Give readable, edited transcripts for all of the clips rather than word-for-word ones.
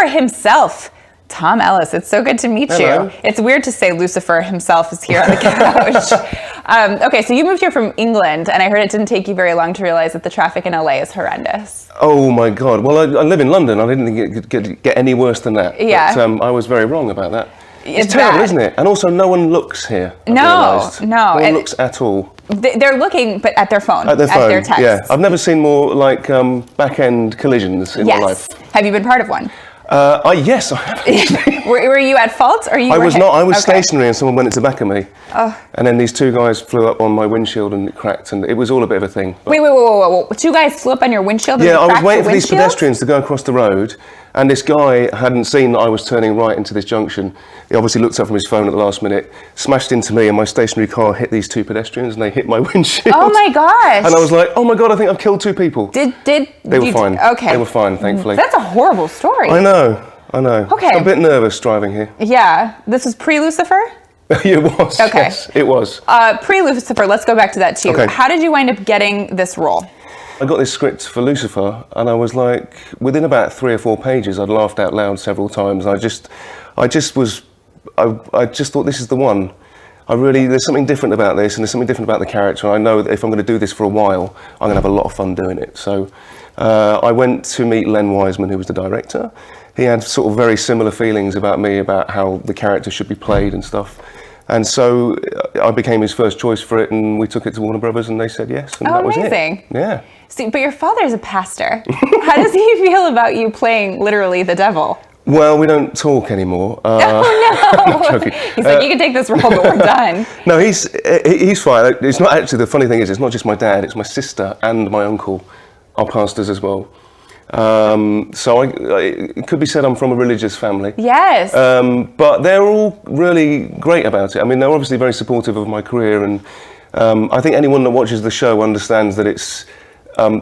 himself, Tom Ellis. It's so good to meet Hello. you. It's weird to say Lucifer himself is here on the couch. Okay, so you moved here from England, and I heard it didn't take you very long to realize that the traffic in LA is horrendous. Oh my God. Well, I live in London. I didn't think it could get any worse than that. Yeah. But I was very wrong about that. It's terrible, bad. isn't it? And also, no one looks here. I've No, realised. no. No one And looks at all. they're looking, but at their phone. At their phone, their text. yeah. I've never seen more like back-end collisions in my life. Have you been part of one? Yes, I have. Were you at fault, or you? I were was hit? not. I was Okay. stationary, and someone went to the back of me. Oh. And then these two guys flew up on my windshield, and it cracked, and it was all a bit of a thing. But Wait. Two guys flew up on your windshield? And yeah, I was cracked waiting your for these windshield? pedestrians to go across the road, and this guy hadn't seen that I was turning right into this junction. He obviously looked up from his phone at the last minute, smashed into me, and my stationary car hit these two pedestrians, and they hit my windshield. Oh my gosh! And I was like, oh my God, I think I've killed two people. They were fine. Okay. They were fine, thankfully. That's a horrible story. I know. Okay. I'm a bit nervous driving here. Yeah. This was pre-Lucifer? It was. Okay. Yes, it was. Pre-Lucifer, let's go back to that too. Okay. How did you wind up getting this role? I got this script for Lucifer, and I was like, within about 3 or 4 pages, I'd laughed out loud several times. I just thought, this is the one. There's something different about this, and there's something different about the character. I know that if I'm going to do this for a while, I'm going to have a lot of fun doing it. So I went to meet Len Wiseman, who was the director. He had sort of very similar feelings about me, about how the character should be played and stuff. And so I became his first choice for it, and we took it to Warner Brothers, and they said yes, and that was it. Amazing. Yeah. See, but your father's a pastor. How does he feel about you playing literally the devil? Well, we don't talk anymore. Oh no! I'm joking. He's like, you can take this role, but we're done. No, he's fine. It's not actually, the funny thing is, it's not just my dad, it's my sister and my uncle are pastors as well. So it could be said I'm from a religious family. Yes. But they're all really great about it. I mean, they're obviously very supportive of my career, and I think anyone that watches the show understands that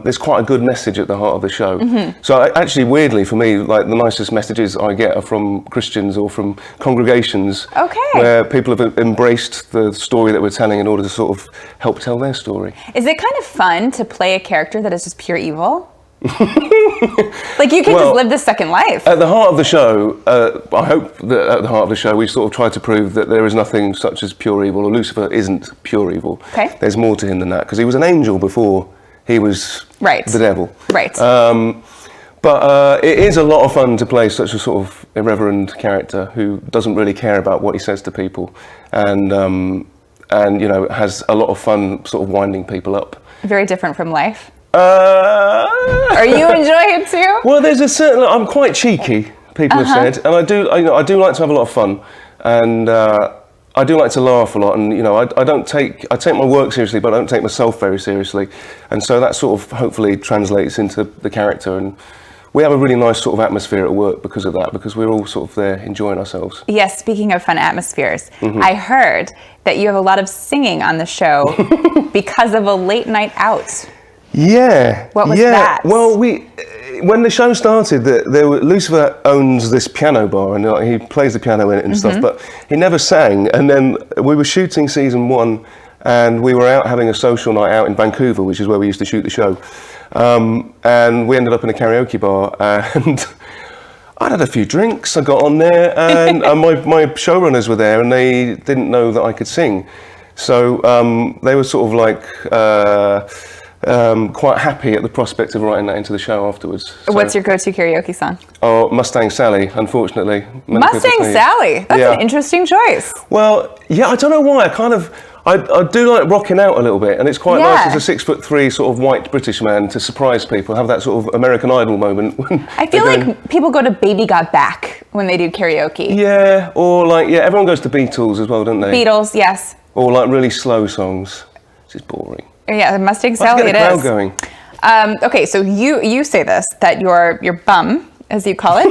there's quite a good message at the heart of the show. Mm-hmm. So actually, weirdly for me, like the nicest messages I get are from Christians or from congregations where people have embraced the story that we're telling in order to sort of help tell their story. Is it kind of fun to play a character that is just pure evil? Like you can just live this second life. At the heart of the show, I hope that at the heart of the show we sort of try to prove that there is nothing such as pure evil, or Lucifer isn't pure evil. Okay. There's more to him than that, because he was an angel before he was the devil. Right. But it is a lot of fun to play such a sort of irreverent character who doesn't really care about what he says to people, and you know, has a lot of fun sort of winding people up. Very different from life. Are you enjoying it too? Well, there's a certain. I'm quite cheeky. People have said, and I do like to have a lot of fun, and I do like to laugh a lot. And you know, I take my work seriously, but I don't take myself very seriously, and so that sort of hopefully translates into the character. And we have a really nice sort of atmosphere at work because of that, because we're all sort of there enjoying ourselves. Yes. Speaking of fun atmospheres, I heard that you have a lot of singing on the show because of a late night out. Yeah. What was that? Well, when the show started, Lucifer owns this piano bar, and he plays the piano in it and stuff, but he never sang. And then we were shooting season 1, and we were out having a social night out in Vancouver, which is where we used to shoot the show. And we ended up in a karaoke bar, and I'd had a few drinks. I got on there, and my showrunners were there, and they didn't know that I could sing. So they were sort of like... quite happy at the prospect of writing that into the show afterwards. So, what's your go-to karaoke song? Oh, Mustang Sally, unfortunately. Mustang Sally? That's an interesting choice. Well, yeah, I don't know why. I do like rocking out a little bit, and it's quite nice as a 6'3" sort of white British man to surprise people, have that sort of American Idol moment. I feel like people go to Baby Got Back when they do karaoke. Yeah, or like, everyone goes to Beatles as well, don't they? Beatles, yes. Or like really slow songs. It's just boring. Yeah, Mustang Sally it is. Let's get the crowd going. Okay, so you say this, that your bum, as you call it,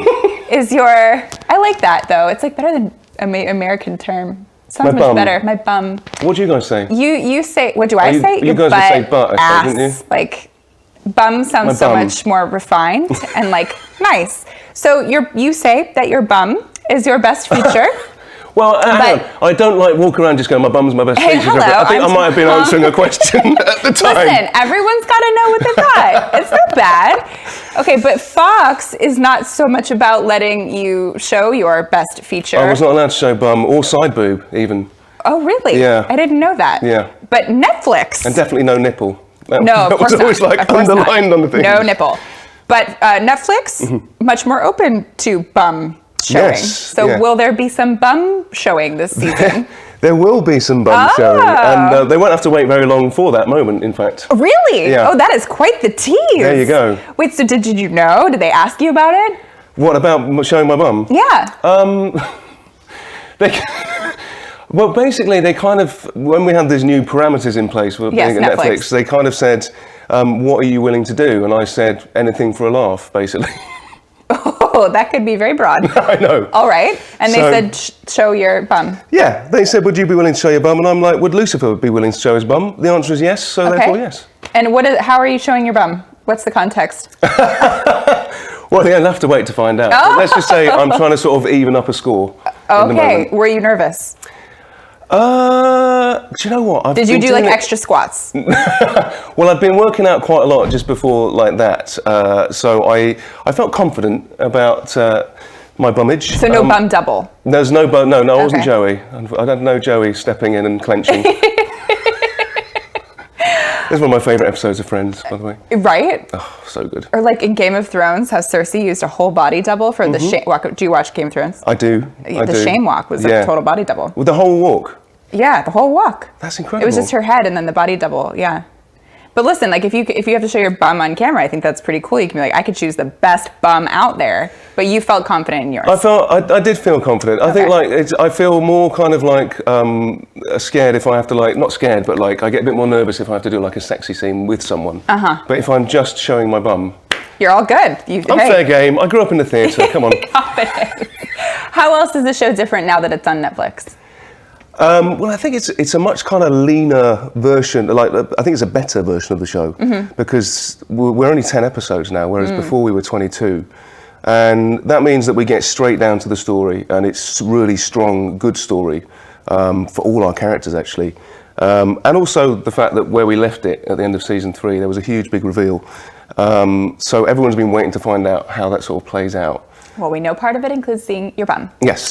is your... I like that, though. It's like better than American term. Sounds much better. My bum. What do you guys say? You say... What do I say? You guys would say butt, I suppose, didn't you? Like, bum sounds so much more refined and, like, nice. So you say that your bum is your best feature? Well, I don't like walk around just going, my bum's my best feature. Hello, I think I might have been answering a question at the time. Listen, everyone's got to know what they thought. It's not bad. Okay, but Fox is not so much about letting you show your best feature. I was not allowed to show bum or side boob, even. Oh, really? Yeah. I didn't know that. Yeah. But Netflix. And definitely no nipple. No, of course that was always not. like underlined on the thing. No nipple. But Netflix, much more open to bum showing. Yes, So will there be some bum showing this season? There will be some bum showing, and they won't have to wait very long for that moment, in fact. Really? Yeah. Oh, that is quite the tease. There you go. Wait, so did you know? Did they ask you about it? What about showing my bum? Yeah. Well, basically, they kind of, when we had these new parameters in place for being at Netflix, they kind of said, what are you willing to do? And I said, anything for a laugh, basically. Oh, that could be very broad. I know. All right. And they said, show your bum. Yeah, they said, would you be willing to show your bum? And I'm like, would Lucifer be willing to show his bum? The answer is yes, so therefore yes. And how are you showing your bum? What's the context? Well, you'll have to wait to find out. Oh. Let's just say I'm trying to sort of even up a score. Okay. Were you nervous? Do you know what? Did you do like extra squats? Well, I've been working out quite a lot just before like that, so I felt confident about my bummage. So no bum double? There's no bum, no, I wasn't Joey. I had no Joey stepping in and clenching. This is one of my favourite episodes of Friends, by the way. Right? Oh, so good. Or like in Game of Thrones, how Cersei used a whole body double for the shame walk. Do you watch Game of Thrones? I do. The shame walk was a total body double. With the whole walk? Yeah, the whole walk. That's incredible. It was just her head and then the body double, yeah. But listen, like if you have to show your bum on camera, I think that's pretty cool. You can be like, I could choose the best bum out there, but you felt confident in yours. I did feel confident. I think like I feel more kind of like scared if I have to like, not scared, but like I get a bit more nervous if I have to do like a sexy scene with someone. But if I'm just showing my bum, you're all good. I'm fair game. I grew up in the theatre. Come on. Confident. How else is the show different now that it's on Netflix? Well, I think it's a much kind of leaner version. Like I think it's a better version of the show because we're only 10 episodes now, whereas before we were 22, and that means that we get straight down to the story, and it's really strong, good story for all our characters actually, and also the fact that where we left it at the end of season 3, there was a huge big reveal. So everyone's been waiting to find out how that sort of plays out. Well, we know part of it includes seeing your bum. Yes.